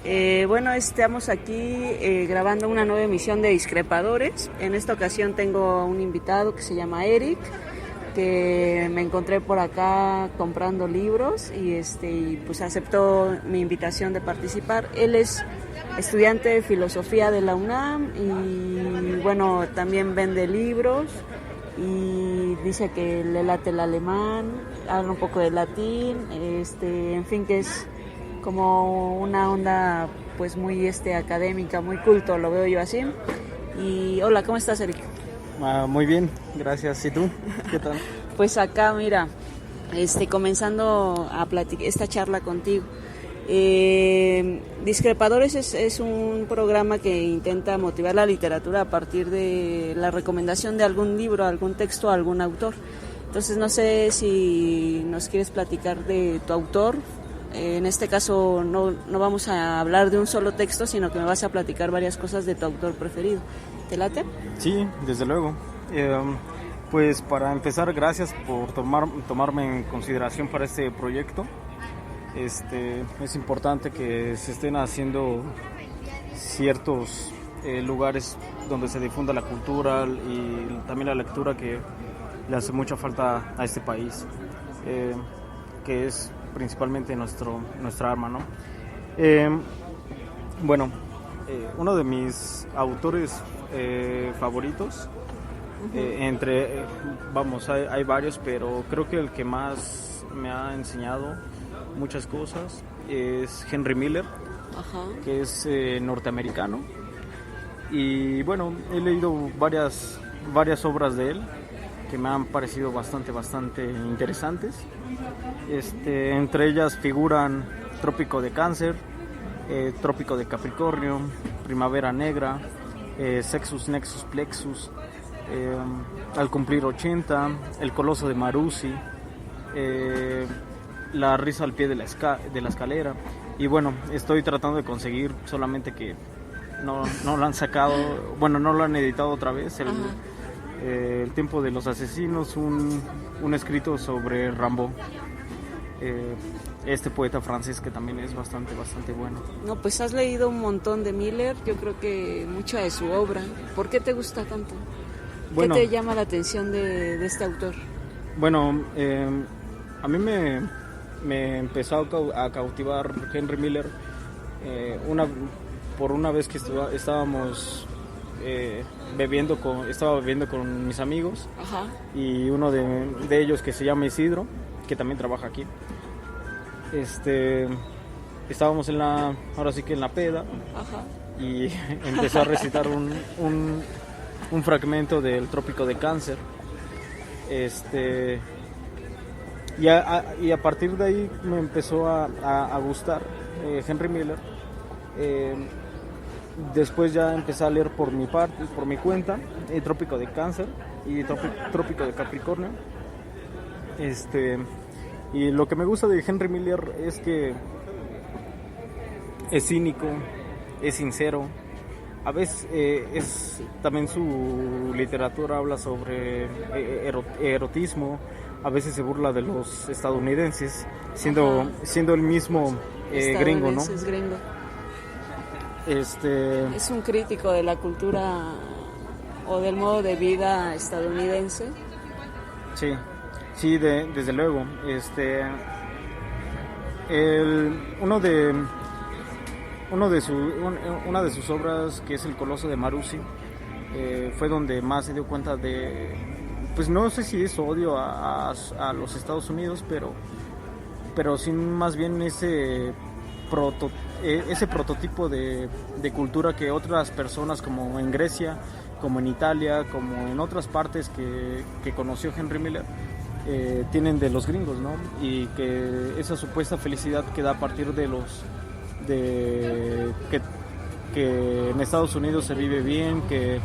Bueno, estamos aquí grabando una nueva emisión de Discrepadores. En esta ocasión tengo un invitado que se llama Eric, que me encontré por acá comprando libros y pues aceptó mi invitación de participar. Él es estudiante de filosofía de la UNAM y bueno, también vende libros y dice que le late el alemán, habla un poco de latín, en fin, que es como una onda pues muy académica, muy culto, lo veo yo así. Y hola, ¿cómo estás, Eric? Muy bien, gracias. ¿Y tú? ¿Qué tal? Pues acá, mira, comenzando a platicar esta charla contigo. Discrepadores es un programa que intenta motivar la literatura a partir de la recomendación de algún libro, algún texto, algún autor. Entonces no sé si nos quieres platicar de tu autor. En este caso no vamos a hablar de un solo texto, sino que me vas a platicar varias cosas de tu autor preferido. ¿Te late? Sí, desde luego. Pues para empezar, gracias por tomarme en consideración para este proyecto. Es importante que se estén haciendo ciertos lugares donde se difunda la cultura y también la lectura que le hace mucha falta a este país, que es principalmente nuestra arma, ¿no? Bueno, uno de mis autores favoritos, hay varios, pero creo que el que más me ha enseñado muchas cosas es Henry Miller. Ajá. Que es norteamericano, y bueno, he leído varias obras de él que me han parecido bastante interesantes. Entre ellas figuran Trópico de Cáncer, Trópico de Capricornio, Primavera Negra, Sexus Nexus Plexus, Al cumplir 80, El Coloso de Maruzzi, La risa al pie de la escalera. Y bueno, estoy tratando de conseguir, solamente que no lo han sacado, bueno, no lo han editado otra vez, El tiempo de los asesinos, un escrito sobre Rimbaud, este poeta francés que también es bastante bueno. No, pues has leído un montón de Miller, yo creo que mucha de su obra. ¿Por qué te gusta tanto? Bueno, ¿Qué te llama la atención de este autor? Bueno, a mí me empezó a cautivar Henry Miller por una vez que estábamos estaba bebiendo con mis amigos. Ajá. Y uno de ellos, que se llama Isidro, que también trabaja aquí, estábamos ahora sí que en la peda. Ajá. Y empezó a recitar un fragmento del Trópico de Cáncer, y a partir de ahí me empezó a gustar Henry Miller. Después ya empecé a leer por mi cuenta, el Trópico de Cáncer y Trópico de Capricornio. Y lo que me gusta de Henry Miller es que es cínico, es sincero. A veces también su literatura habla sobre erotismo. A veces se burla de los estadounidenses, siendo el mismo gringo, ¿no? Es gringo. Es un crítico de la cultura o del modo de vida estadounidense. Sí, desde luego. Una de sus obras, que es El Coloso de Maruzzi, fue donde más se dio cuenta de, pues no sé si es odio a los Estados Unidos, pero sí más bien ese prototipo de cultura que otras personas, como en Grecia, como en Italia, como en otras partes que conoció Henry Miller, tienen de los gringos, ¿no? Y que esa supuesta felicidad que da a partir que en Estados Unidos se vive bien, que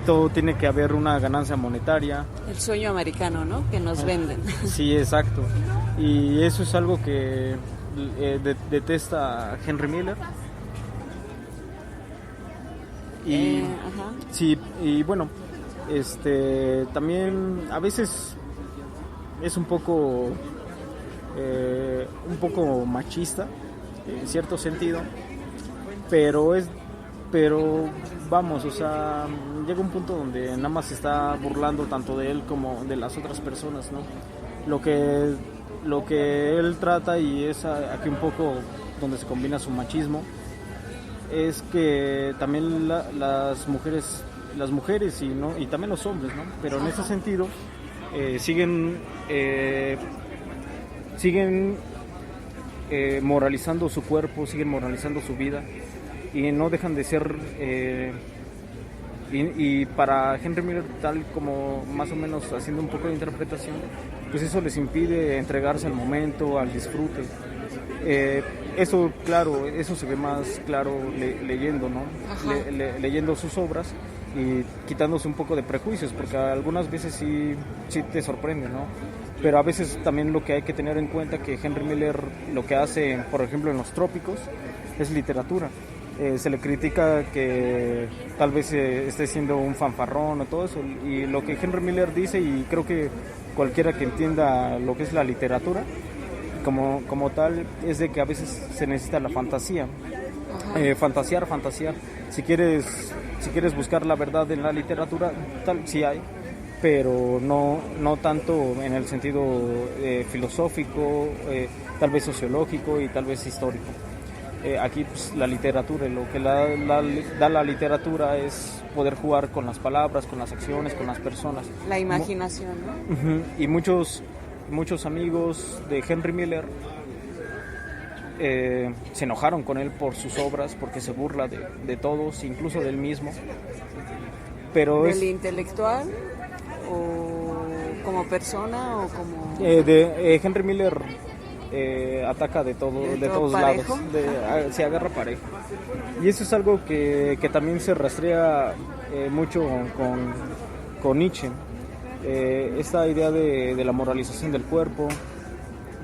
todo tiene que haber una ganancia monetaria. El sueño americano, ¿no? Que nos venden. Sí, exacto. Y eso es algo que detesta Henry Miller. Y sí, y bueno, también a veces es un poco machista, en cierto sentido, pero vamos, o sea, llega un punto donde nada más se está burlando tanto de él como de las otras personas, ¿no? Lo que él trata, y es aquí un poco donde se combina su machismo, es que también las mujeres y también los hombres, ¿no? Pero en ese sentido siguen moralizando su cuerpo, siguen moralizando su vida, y no dejan de ser y para Henry Miller, tal como más o menos haciendo un poco de interpretación, pues eso les impide entregarse al momento, al disfrute. Eso, claro, eso se ve más claro leyendo, ¿no? Leyendo sus obras y quitándose un poco de prejuicios, porque algunas veces sí te sorprende, ¿no? Pero a veces también lo que hay que tener en cuenta, que Henry Miller lo que hace, por ejemplo, en los trópicos, es literatura. Se le critica que tal vez esté siendo un fanfarrón o todo eso, y lo que Henry Miller dice, y creo que cualquiera que entienda lo que es la literatura como tal, es de que a veces se necesita la fantasía. Fantasear. Si quieres buscar la verdad en la literatura, tal sí hay, pero no tanto en el sentido filosófico, tal vez sociológico y tal vez histórico. Aquí pues, la literatura, lo que da la literatura es poder jugar con las palabras, con las acciones, con las personas. La imaginación, ¿no? Uh-huh. Y muchos amigos de Henry Miller se enojaron con él por sus obras, porque se burla de todos, incluso del mismo. Pero ¿Del intelectual o como persona o como...? Henry Miller ataca de todos lados, se agarra parejo. Y eso es algo que también se rastrea mucho con Nietzsche. Esta idea de la moralización del cuerpo,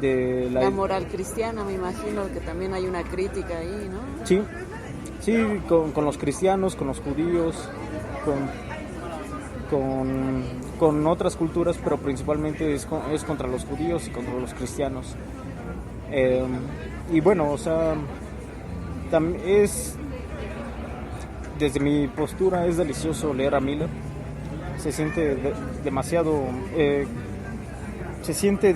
de la moral cristiana, me imagino que también hay una crítica ahí, ¿no? Sí, con los cristianos, con los judíos, con otras culturas, pero principalmente es contra los judíos y contra los cristianos. Y bueno, o sea, desde mi postura es delicioso leer a Miller. Se siente demasiado, se siente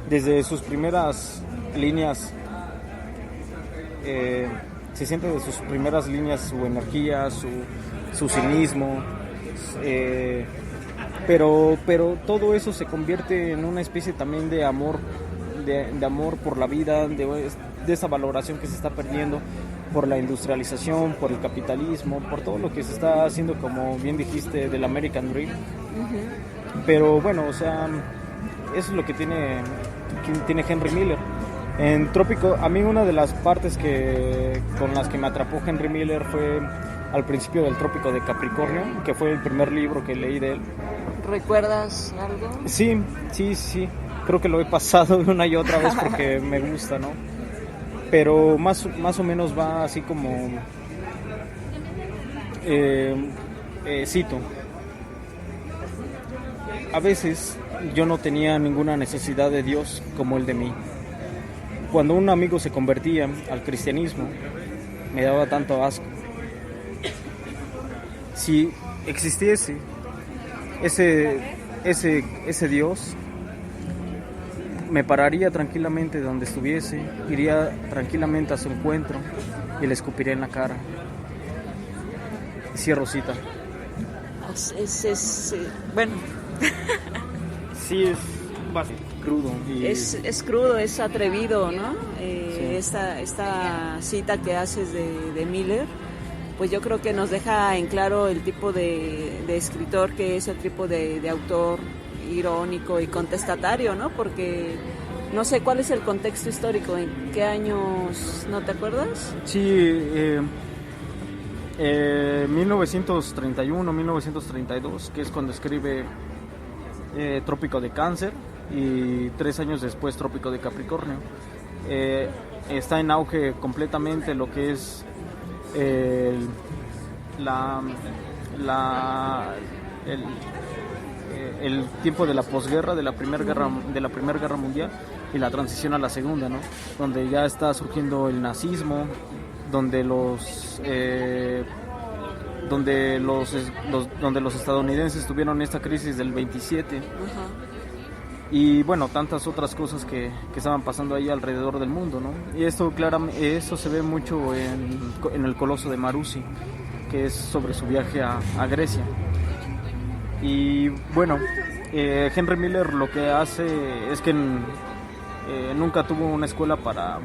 desde sus primeras líneas, su energía, su cinismo, pero todo eso se convierte en una especie también de amor, de amor por la vida, de esa valoración que se está perdiendo por la industrialización, por el capitalismo, por todo lo que se está haciendo, como bien dijiste, del American Dream. Uh-huh. Pero bueno, o sea, eso es lo que tiene Henry Miller. En Trópico, a mí una de las partes con las que me atrapó Henry Miller fue al principio del Trópico de Capricornio, que fue el primer libro que leí de él. ¿Recuerdas algo? Sí. Creo que lo he pasado una y otra vez porque me gusta, ¿no? Pero más o menos va así como... cito: a veces yo no tenía ninguna necesidad de Dios como el de mí. Cuando un amigo se convertía al cristianismo, me daba tanto asco. Si existiese ese Dios, me pararía tranquilamente donde estuviese, iría tranquilamente a su encuentro y le escupiría en la cara. Cierro cita. Bueno. Sí, es bastante crudo. Es crudo, es atrevido, ¿no? Sí. Esta cita que haces de Miller, pues yo creo que nos deja en claro el tipo de escritor que es, el tipo de autor irónico y contestatario, ¿no? Porque no sé cuál es el contexto histórico, en qué años, ¿no te acuerdas? Sí, 1931, 1932, que es cuando escribe Trópico de Cáncer, y 3 años después Trópico de Capricornio. Está en auge completamente lo que es el tiempo de la posguerra, de la Primera Guerra Mundial, y la transición a la segunda, ¿no? Donde ya está surgiendo el nazismo, donde los estadounidenses tuvieron esta crisis del 27. Ajá. Y bueno, tantas otras cosas que estaban pasando ahí alrededor del mundo, ¿no? Y esto se ve mucho en el Coloso de Marussi, que es sobre su viaje a Grecia. Y bueno, Henry Miller lo que hace es que nunca tuvo una escuela para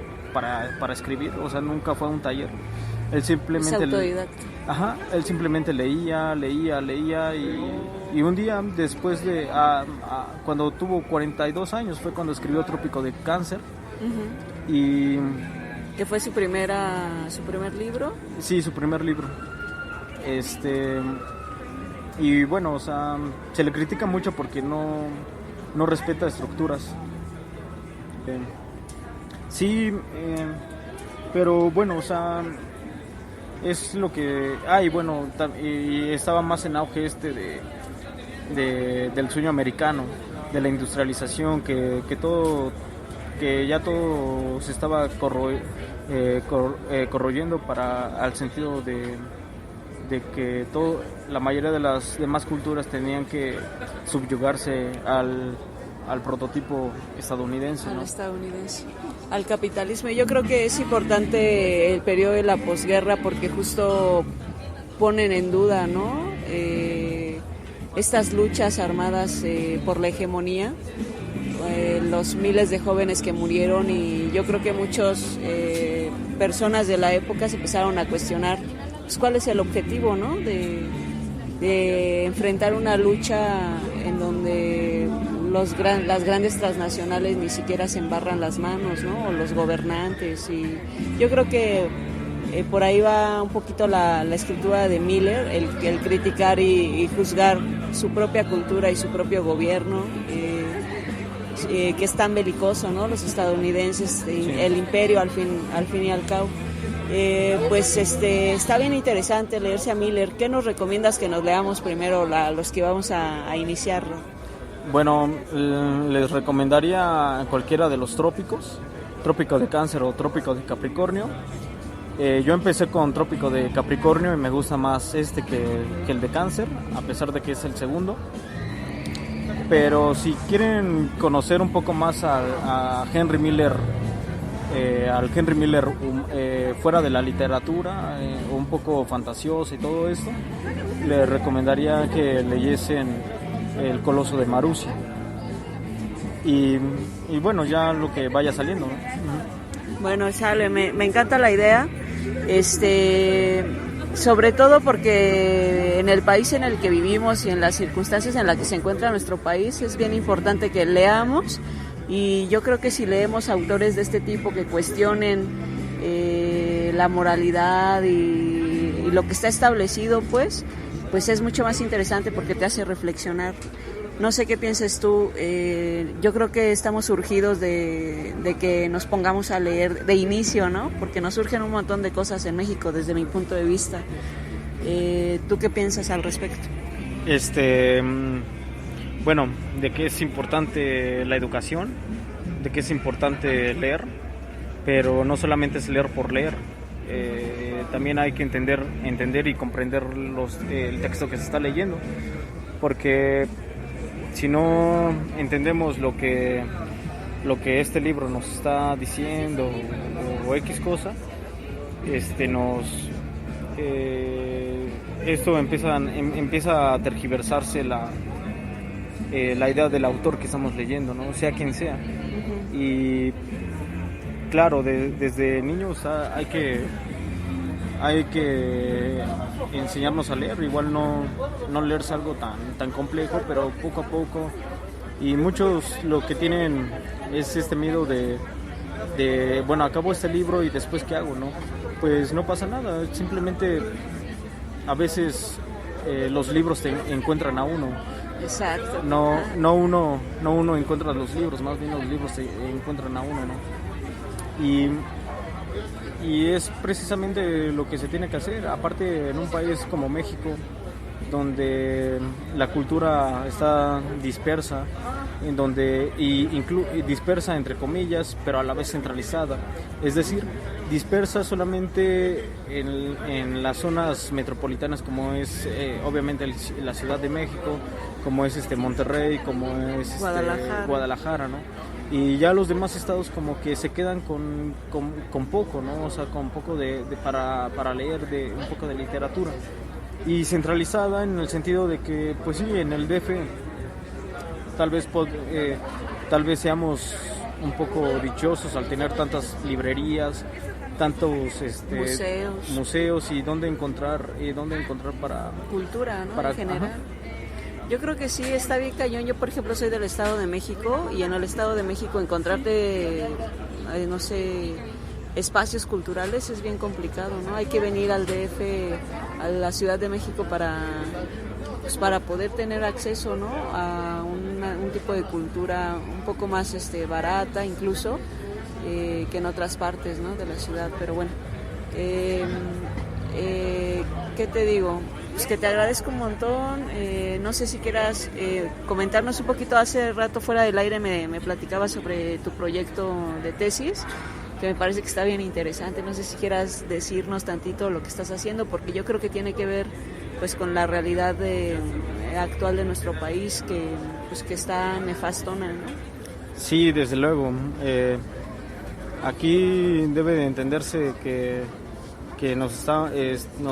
escribir, o sea, nunca fue a un taller. Él simplemente, es autodidacta. Él simplemente leía y un día después de cuando tuvo 42 años fue cuando escribió Trópico de Cáncer. Uh-huh. Y ¿que fue su primer libro? Sí, su primer libro. Y bueno, o sea, se le critica mucho porque no respeta estructuras. Pero bueno, o sea, es lo que hay. Bueno, y estaba más en auge del sueño americano, de la industrialización, que ya todo se estaba corroyendo al sentido de que la mayoría de las demás culturas tenían que subyugarse al prototipo estadounidense, ¿no? Al estadounidense, al capitalismo. Yo creo que es importante el periodo de la posguerra porque justo ponen en duda, ¿no? Estas luchas armadas por la hegemonía, los miles de jóvenes que murieron, y yo creo que muchas personas de la época se empezaron a cuestionar pues, cuál es el objetivo, ¿no? de enfrentar una lucha en donde las grandes transnacionales ni siquiera se embarran las manos, ¿no? O los gobernantes. Y yo creo que por ahí va un poquito la escritura de Miller, el criticar y juzgar su propia cultura y su propio gobierno, que es tan belicoso, ¿no? Los estadounidenses, sí. El imperio al fin y al cabo. Pues está bien interesante leerse a Miller. ¿Qué nos recomiendas que nos leamos primero los que vamos a iniciarlo? Bueno, les recomendaría cualquiera de los trópicos, Trópico de Cáncer o Trópico de Capricornio. Yo empecé con Trópico de Capricornio y me gusta más que el de Cáncer, a pesar de que es el segundo. Pero si quieren conocer un poco más a Henry Miller, fuera de la literatura, un poco fantasioso y todo esto, les recomendaría que leyesen El Coloso de Marussi y bueno, ya lo que vaya saliendo, ¿no? Bueno, sale, me encanta la idea, sobre todo porque en el país en el que vivimos y en las circunstancias en las que se encuentra nuestro país es bien importante que leamos. Y yo creo que si leemos autores de este tipo que cuestionen la moralidad y lo que está establecido, pues es mucho más interesante porque te hace reflexionar. No sé qué piensas tú. Yo creo que estamos surgidos de que nos pongamos a leer de inicio, ¿no? Porque nos surgen un montón de cosas en México desde mi punto de vista. ¿Tú qué piensas al respecto? Bueno, de que es importante la educación, de que es importante leer, pero no solamente es leer por leer, también hay que entender y comprender el texto que se está leyendo, porque si no entendemos lo que este libro nos está diciendo o X cosa, esto empieza a tergiversarse la idea del autor que estamos leyendo, ¿no? Sea quien sea. Uh-huh. Y claro, desde niños hay que enseñarnos a leer, igual no leerse algo tan complejo, pero poco a poco. Y muchos lo que tienen es este miedo de bueno, acabo este libro y después ¿qué hago, no? Pues no pasa nada, simplemente a veces los libros te encuentran a uno. Exacto. No uno encuentra los libros, más bien los libros se encuentran a uno, ¿no? Y es precisamente lo que se tiene que hacer. Aparte, en un país como México, donde la cultura está dispersa, en donde dispersa entre comillas, pero a la vez centralizada. Es decir, dispersa solamente en las zonas metropolitanas, como es obviamente la Ciudad de México, como es Monterrey, como es Guadalajara, ¿no? Y ya los demás estados como que se quedan con poco, ¿no? O sea, con poco para leer, un poco de literatura. Y centralizada en el sentido de que, pues sí, en el DF tal vez seamos un poco dichosos al tener tantas librerías, tantos museos y dónde encontrar para cultura, ¿no? Para, en general. Ajá. Yo creo que sí, está bien cañón. Yo, por ejemplo, soy del Estado de México y en el Estado de México encontrarte, no sé, espacios culturales es bien complicado, ¿no? Hay que venir al DF, a la Ciudad de México para poder tener acceso, ¿no? A un tipo de cultura un poco más barata incluso que en otras partes, ¿no? de la ciudad. Pero bueno, ¿qué te digo? Pues que te agradezco un montón. No sé si quieras comentarnos un poquito. Hace rato fuera del aire me platicabas sobre tu proyecto de tesis, que me parece que está bien interesante. No sé si quieras decirnos tantito lo que estás haciendo, porque yo creo que tiene que ver pues con la realidad actual de nuestro país, que está nefastona, ¿no? Sí, desde luego. Aquí debe de entenderse que nos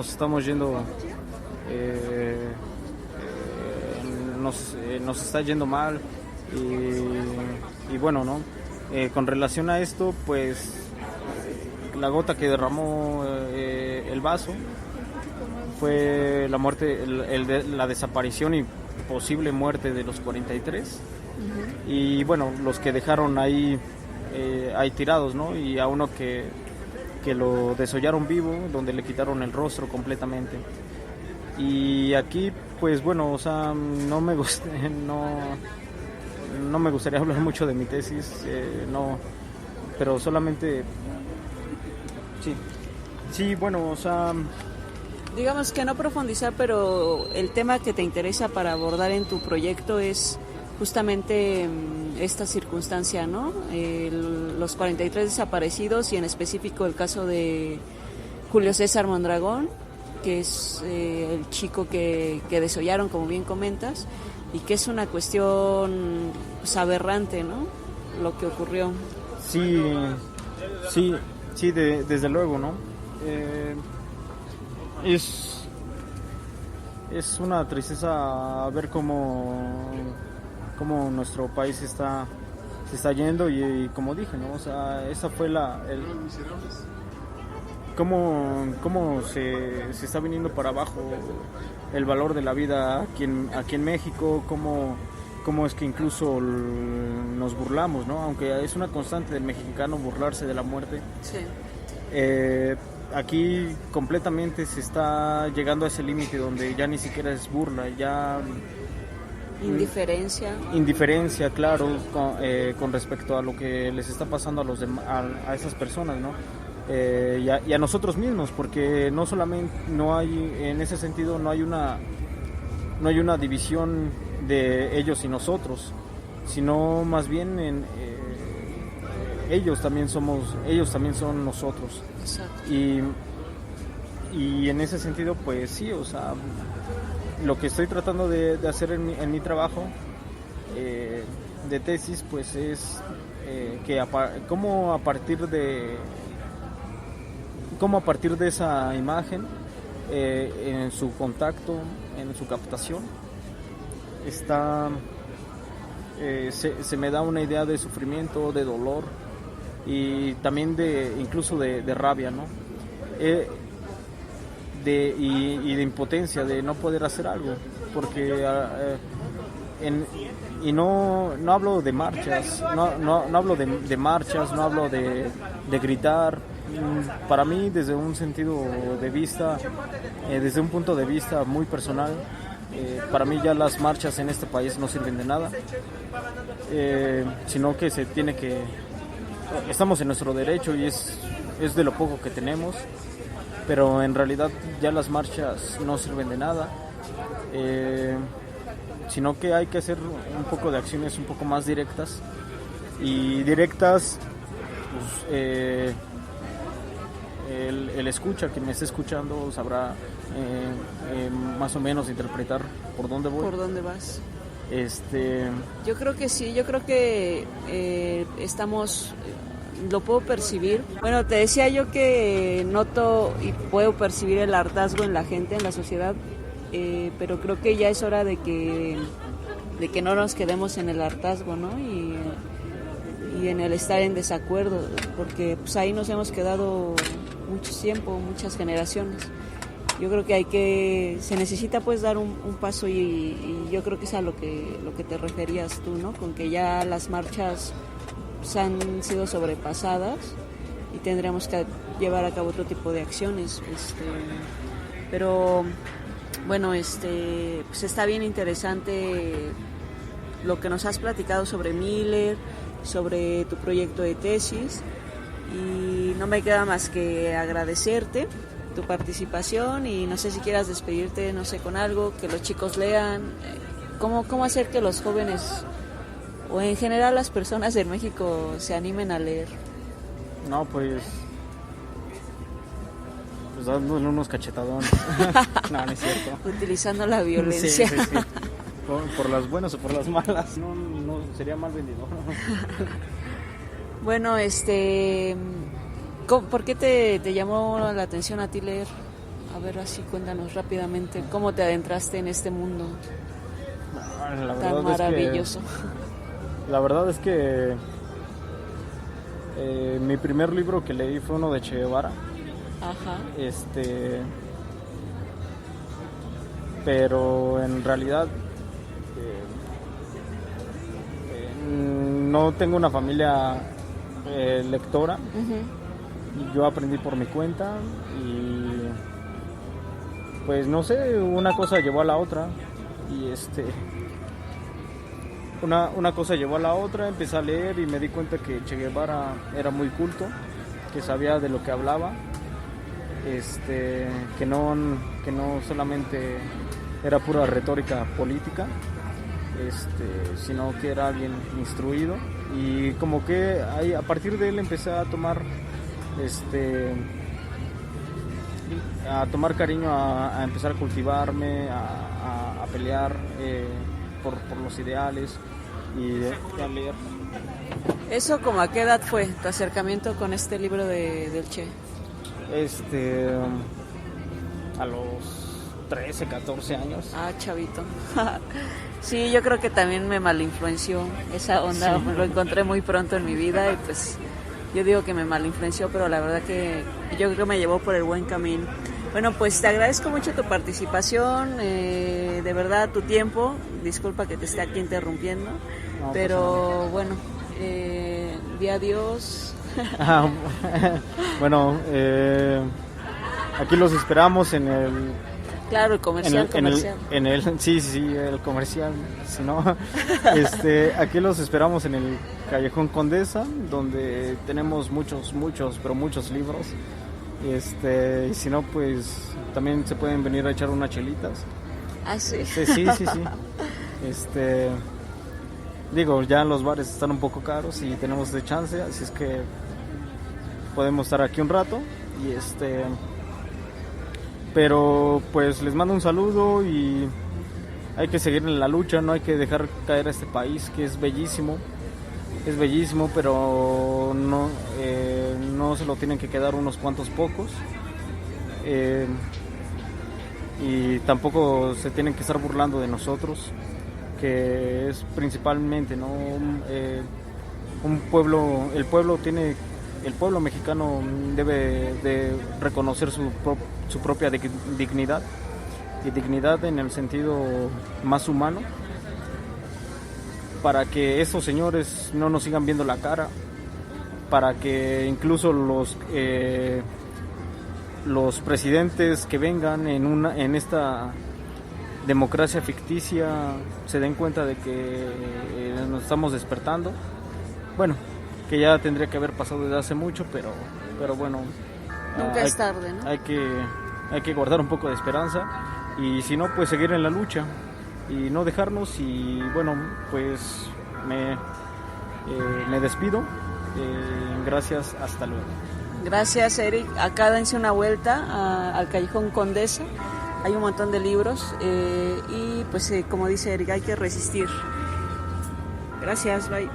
estamos yendo, nos está yendo mal y bueno, ¿no? Con relación a esto, pues la gota que derramó el vaso fue la muerte, la desaparición y posible muerte de los 43. Uh-huh. Y bueno, los que dejaron ahí tirados, ¿no? Y a uno que lo desollaron vivo, donde le quitaron el rostro completamente. Y aquí, pues bueno, o sea, no me gustaría hablar mucho de mi tesis, no, pero solamente, sí, bueno, o sea, digamos que no profundizar, pero el tema que te interesa para abordar en tu proyecto es justamente esta circunstancia, ¿no? Los 43 desaparecidos y en específico el caso de Julio César Mondragón, que es el chico que desollaron, como bien comentas, y que es una cuestión pues, aberrante, ¿no? Lo que ocurrió. Sí, desde luego, ¿no? Es una tristeza ver cómo nuestro país se está yendo y como dije, ¿no? O sea, esa fue cómo se está viniendo para abajo el valor de la vida aquí en México, cómo es que incluso nos burlamos, ¿no? Aunque es una constante del mexicano burlarse de la muerte. Sí. Aquí completamente se está llegando a ese límite donde ya ni siquiera es burla, ya indiferencia, claro, con respecto a lo que les está pasando a esas personas, ¿no? Y a nosotros mismos, porque no solamente en ese sentido no hay una división de ellos y nosotros, sino más bien ellos también son nosotros. Exacto. Y en ese sentido, pues sí, o sea, lo que estoy tratando de hacer en mi trabajo de tesis, pues es cómo a partir de esa imagen, en su contacto, en su captación, se me da una idea de sufrimiento, de dolor y también incluso de rabia, ¿no? Y de impotencia, de no poder hacer algo, porque no hablo de marchas, no hablo de marchas, no hablo de gritar. Para mí, desde un sentido de vista, desde un punto de vista muy personal, para mí ya las marchas en este país no sirven de nada, sino que estamos en nuestro derecho y es es de lo poco que tenemos, pero en realidad ya las marchas no sirven de nada. sino que hay que hacer un poco de acciones un poco más directas, y directas, pues, el escucha, quien me esté escuchando sabrá más o menos interpretar por dónde voy. ¿Por dónde vas? Yo creo que sí, yo creo que estamos, lo puedo percibir. Bueno, te decía yo que noto y puedo percibir el hartazgo en la gente, en la sociedad, pero creo que ya es hora de que no nos quedemos en el hartazgo, ¿no? Y en el estar en desacuerdo, porque pues ahí nos hemos quedado mucho tiempo, muchas generaciones. Yo creo que se necesita pues dar un paso, y yo creo que es a lo que te referías tú, ¿no? Con que ya las marchas pues, han sido sobrepasadas y tendríamos que llevar a cabo otro tipo de acciones. Pero bueno, pues está bien interesante lo que nos has platicado sobre Miller, sobre tu proyecto de tesis, y no me queda más que agradecerte tu participación, y no sé si quieras despedirte, no sé, con algo que los chicos lean, cómo hacer que los jóvenes o en general las personas en México se animen a leer. No, pues dándole unos cachetadones. No, no es cierto. Utilizando la violencia. Sí. Por las buenas o por las malas. No sería mal vendedor. Bueno, ¿por qué te llamó la atención a ti leer? A ver, así cuéntanos rápidamente, ¿cómo te adentraste en este mundo tan maravilloso? La verdad es que mi primer libro que leí fue uno de Che Guevara. Ajá. Pero en realidad no tengo una familia lectora. Uh-huh. Yo aprendí por mi cuenta, y pues no sé, una cosa llevó a la otra, y una cosa llevó a la otra, empecé a leer y me di cuenta que Che Guevara era muy culto, que sabía de lo que hablaba, que no solamente era pura retórica política, sino que era alguien instruido, y como que ahí, a partir de él empecé a tomar cariño, a empezar a cultivarme, a pelear por los ideales, y a leer. ¿Eso como a qué edad fue tu acercamiento con este libro del Che? A los 13, 14 años. Ah, chavito. Sí, yo creo que también me malinfluenció esa onda, sí. Lo encontré muy pronto en mi vida, y pues yo digo que me malinfluenció, pero la verdad que yo creo que me llevó por el buen camino. Bueno, pues te agradezco mucho tu participación, de verdad tu tiempo, disculpa que te esté aquí interrumpiendo, no, pero pues, bueno, di adiós. Bueno, aquí los esperamos en el... Claro, el comercial. Sí, el comercial, si no, aquí los esperamos en el Callejón Condesa, donde tenemos muchos libros, y si no, pues también se pueden venir a echar unas chelitas. Ah, sí. Sí. Digo, ya los bares están un poco caros y tenemos de chance, así es que podemos estar aquí un rato, y pero pues les mando un saludo, y hay que seguir en la lucha, no hay que dejar caer a este país que es bellísimo, pero no se lo tienen que quedar unos cuantos pocos, y tampoco se tienen que estar burlando de nosotros, que es principalmente, ¿no? El pueblo mexicano debe de reconocer su propia dignidad, y dignidad en el sentido más humano, para que estos señores no nos sigan viendo la cara, para que incluso los presidentes que vengan en esta democracia ficticia se den cuenta de que nos estamos despertando. Bueno, que ya tendría que haber pasado desde hace mucho, pero bueno, nunca es tarde, ¿no? Hay que guardar un poco de esperanza, y si no, pues seguir en la lucha y no dejarnos. Y bueno, pues me despido. Gracias, hasta luego. Gracias, Eric. Acá dense una vuelta al Callejón Condesa. Hay un montón de libros y pues como dice Eric, hay que resistir. Gracias, bye.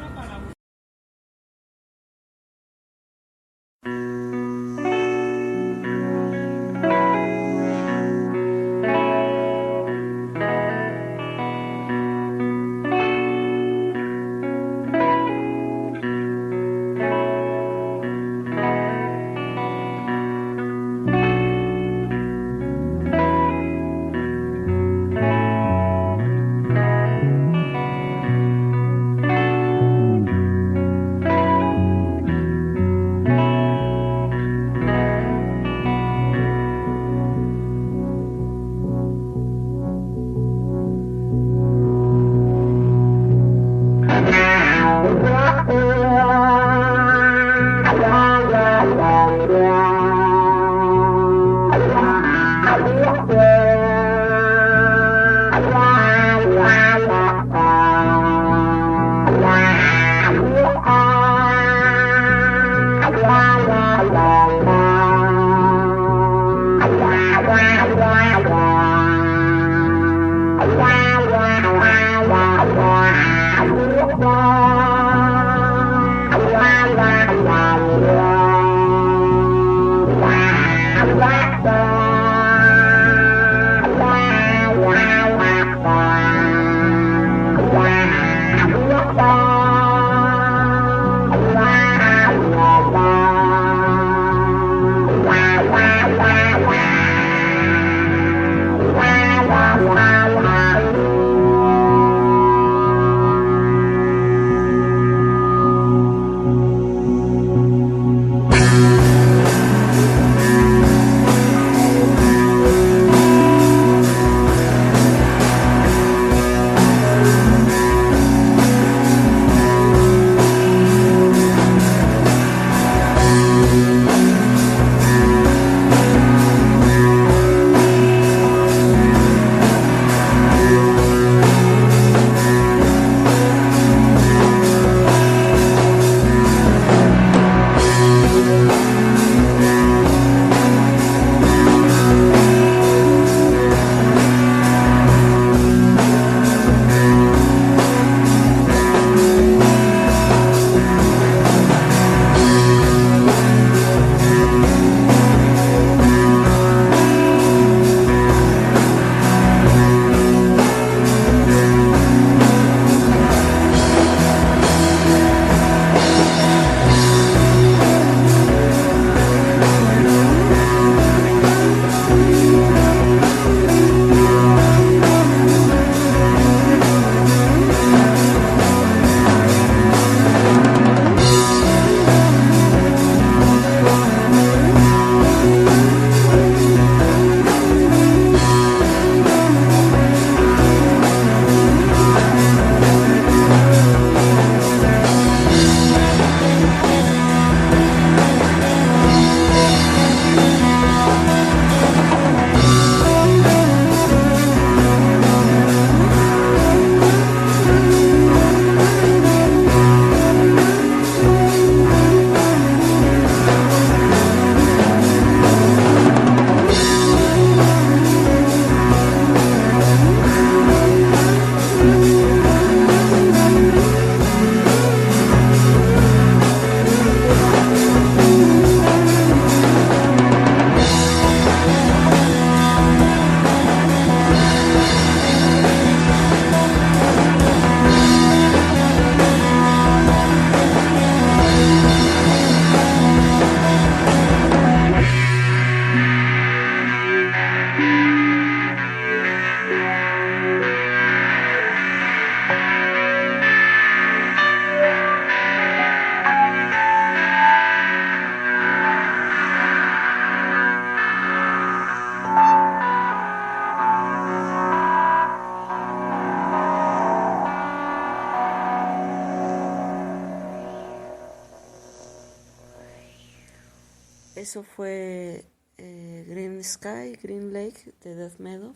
Eso fue Green Sky, Green Lake de Death Meadow.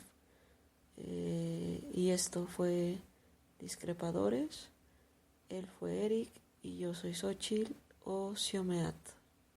Y esto fue Discrepadores. Él fue Eric y yo soy Xochitl o Xiomeat.